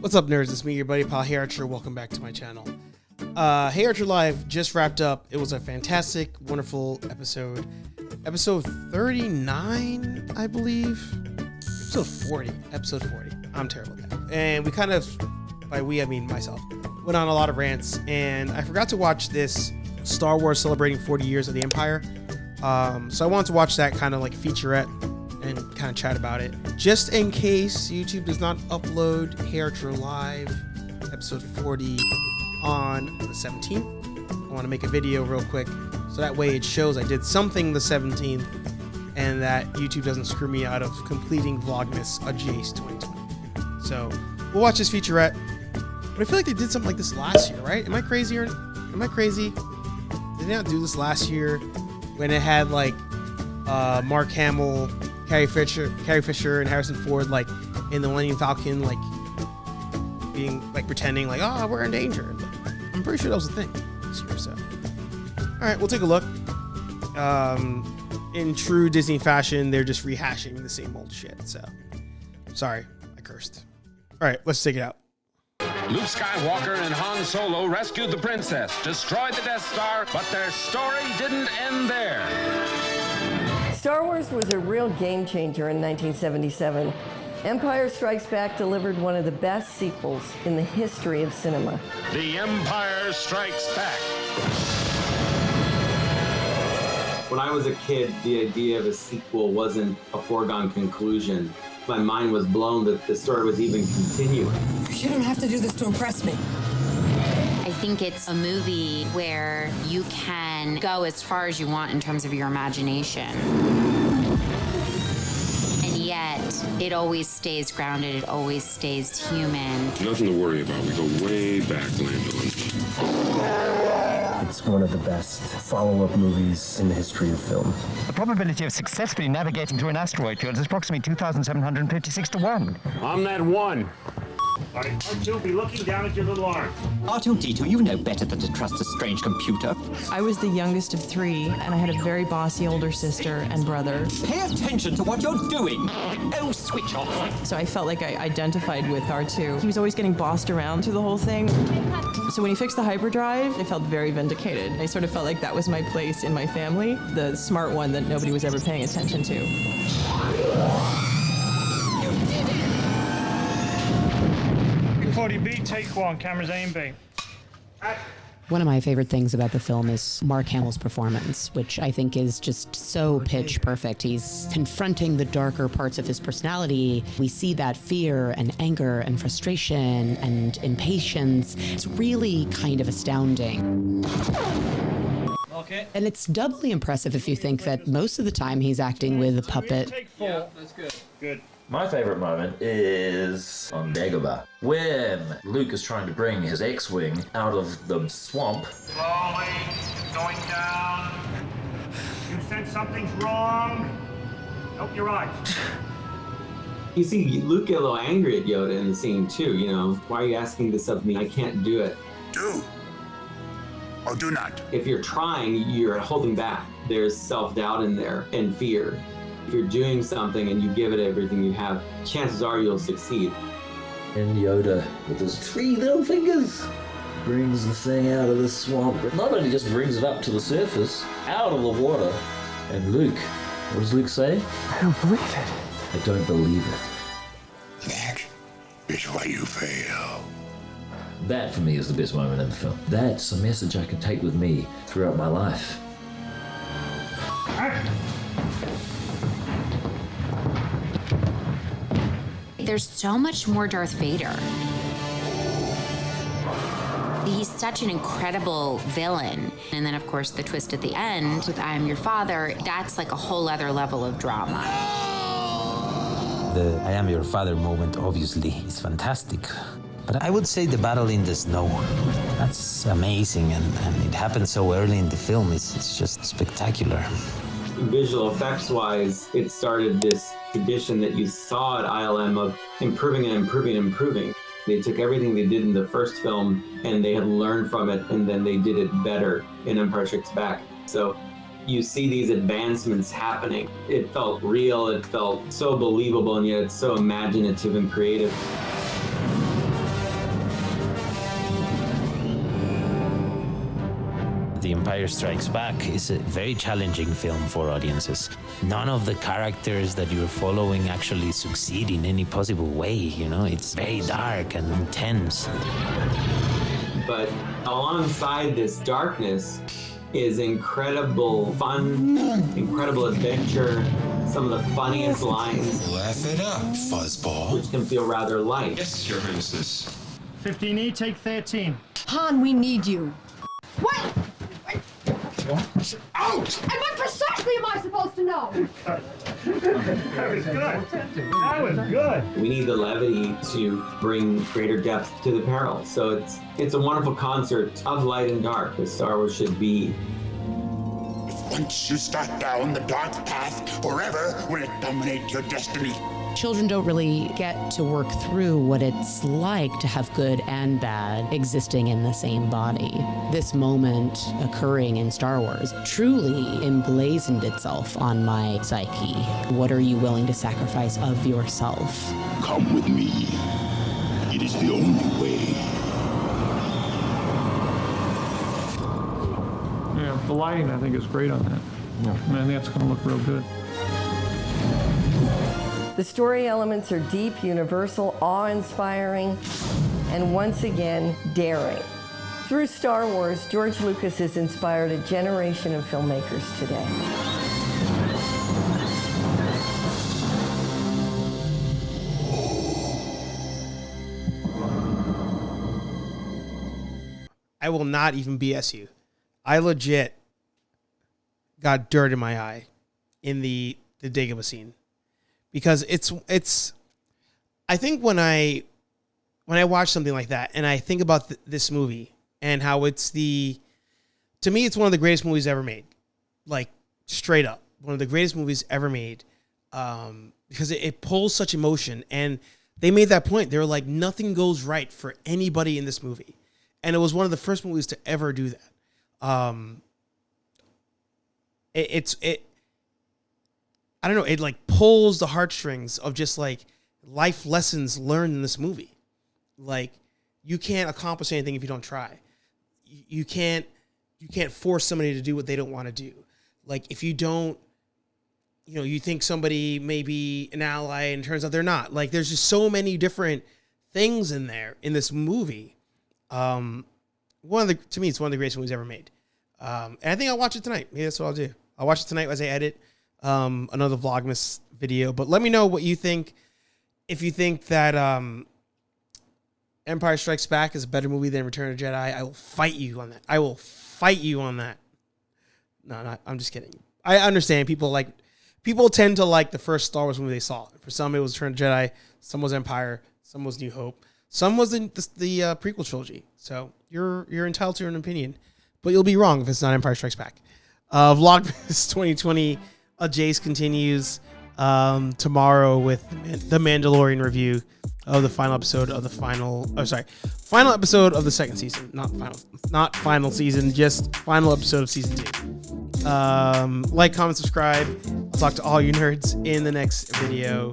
What's up, nerds? It's me, your buddy pal HeyArcher. Welcome back to my channel. HeyArcher Live just wrapped up. It was a fantastic, wonderful episode. Episode 39, I believe. Episode 40. Episode 40. I'm terrible at that. And we kind of, by we, I mean myself, went on a lot of rants. And I forgot to watch this Star Wars celebrating 40 years of the Empire. So I wanted to watch that kind of like featurette and kind of chat about it. Just in case YouTube does not upload HeyArcher Live episode 40 on the 17th, I want to make a video real quick so that way it shows I did something the 17th and that YouTube doesn't screw me out of completing Vlogmas a Jace 2020. So we'll watch this featurette. But I feel like they did something like this last year, right? Am I crazy? Am I crazy? Did they not do this last year when it had like Mark Hamill, Carrie Fisher, and Harrison Ford like in the Millennium Falcon, like being like pretending like, oh, we're in danger. I'm pretty sure that was a thing this year. So, all right, we'll take a look. In true Disney fashion, they're just rehashing the same old shit. So, sorry, I cursed. All right, let's take it out. Luke Skywalker and Han Solo rescued the princess, destroyed the Death Star, but their story didn't end there. Star Wars was a real game changer in 1977. Empire Strikes Back delivered one of the best sequels in the history of cinema. The Empire Strikes Back. When I was a kid, the idea of a sequel wasn't a foregone conclusion. My mind was blown that the story was even continuing. You don't have to do this to impress me. I think it's a movie where you can go as far as you want in terms of your imagination. And yet, it always stays grounded, it always stays human. Nothing to worry about. We go way back, Landon. It's one of the best follow-up movies in the history of film. The probability of successfully navigating through an asteroid field is approximately 2,756 to 1. I'm that one. All right, R2, be looking down at your little arm. R2-D2, you know better than to trust a strange computer. I was the youngest of three, and I had a very bossy older sister and brother. Pay attention to what you're doing. Oh, switch off. So I felt like I identified with R2. He was always getting bossed around through the whole thing. So when he fixed the hyperdrive, I felt very vindicated. I sort of felt like that was my place in my family, the smart one that nobody was ever paying attention to. 40B, take one, cameras aim B. One of my favorite things about the film is Mark Hamill's performance, which I think is just so pitch perfect. He's confronting the darker parts of his personality. We see that fear and anger and frustration and impatience. It's really kind of astounding. Okay. And it's doubly impressive if you think that most of the time he's acting with a puppet. Take four. Yeah, that's good. Good. My favorite moment is on Dagobah, when Luke is trying to bring his X-Wing out of the swamp. Slowly, going down. You sense something's wrong. Open your eyes. You see Luke get a little angry at Yoda in the scene too, you know. Why are you asking this of me? I can't do it. Do or do not. If you're trying, you're holding back. There's self-doubt in there and fear. If you're doing something and you give it everything you have, chances are you'll succeed. And Yoda, with his 3 little fingers, brings the thing out of the swamp. But not only just brings it up to the surface, out of the water. And Luke, what does Luke say? I don't believe it. I don't believe it. That is why you fail. That, for me, is the best moment in the film. That's a message I can take with me throughout my life. There's so much more Darth Vader. He's such an incredible villain. And then, of course, the twist at the end with I am your father, that's like a whole other level of drama. The I am your father moment, obviously, is fantastic. But I would say the battle in the snow, that's amazing. And it happened so early in the film. It's just spectacular. Visual effects wise, it started this tradition that you saw at ILM of improving and improving and improving. They took everything they did in the first film and they had learned from it, and then they did it better in Empire Strikes Back. So you see these advancements happening. It felt real, it felt so believable, and yet it's so imaginative and creative. The Empire Strikes Back is a very challenging film for audiences. None of the characters that you're following actually succeed in any possible way, you know? It's very dark and intense. But alongside this darkness is incredible fun, incredible adventure, some of the funniest lines. Laugh it up, fuzzball. Which can feel rather light. Yes, Your Highnesses. 15E, take 13. Han, we need you. What? Out! And what precisely am I supposed to know? That was good. That was good. We need the levity to bring greater depth to the peril. So it's a wonderful concert of light and dark, as Star Wars should be. Once you start down the dark path, forever will it dominate your destiny. Children don't really get to work through what it's like to have good and bad existing in the same body. This moment occurring in Star Wars truly emblazoned itself on my psyche. What are you willing to sacrifice of yourself? Come with me. It is the only way. Yeah, the lighting I think is great on that. Yeah. I think that's going to look real good. The story elements are deep, universal, awe-inspiring, and once again, daring. Through Star Wars, George Lucas has inspired a generation of filmmakers today. I will not even BS you. I legit got dirt in my eye in the Dagobah scene. Because it's I think when I watch something like that and I think about this movie and how to me it's one of the greatest movies ever made, like straight up one of the greatest movies ever made, because it pulls such emotion. And they made that point. They were like, nothing goes right for anybody in this movie, and it was one of the first movies to ever do that. I don't know, it like pulls the heartstrings of just like life lessons learned in this movie. Like, you can't accomplish anything if you don't try. You can't force somebody to do what they don't want to do. Like, if you don't, you think somebody may be an ally and it turns out they're not. Like, there's just so many different things in there in this movie. To me, it's one of the greatest movies ever made. And I think I'll watch it tonight. Maybe that's what I'll do. I'll watch it tonight as I edit another Vlogmas video. But let me know what you think. If you think that Empire Strikes Back is a better movie than Return of the Jedi, I will fight you on that. I will fight you on that. No, I'm just kidding. I understand people tend to like the first Star Wars movie they saw. For some, it was Return of the Jedi. Some was Empire. Some was New Hope. Some was the prequel trilogy. So you're entitled to an opinion, but you'll be wrong if it's not Empire Strikes Back. Vlogmas 2020. Jace continues tomorrow with the Mandalorian review of the final episode of final episode of the second season. Not final season, just final episode of season 2. Like, comment, subscribe. I'll talk to all you nerds in the next video.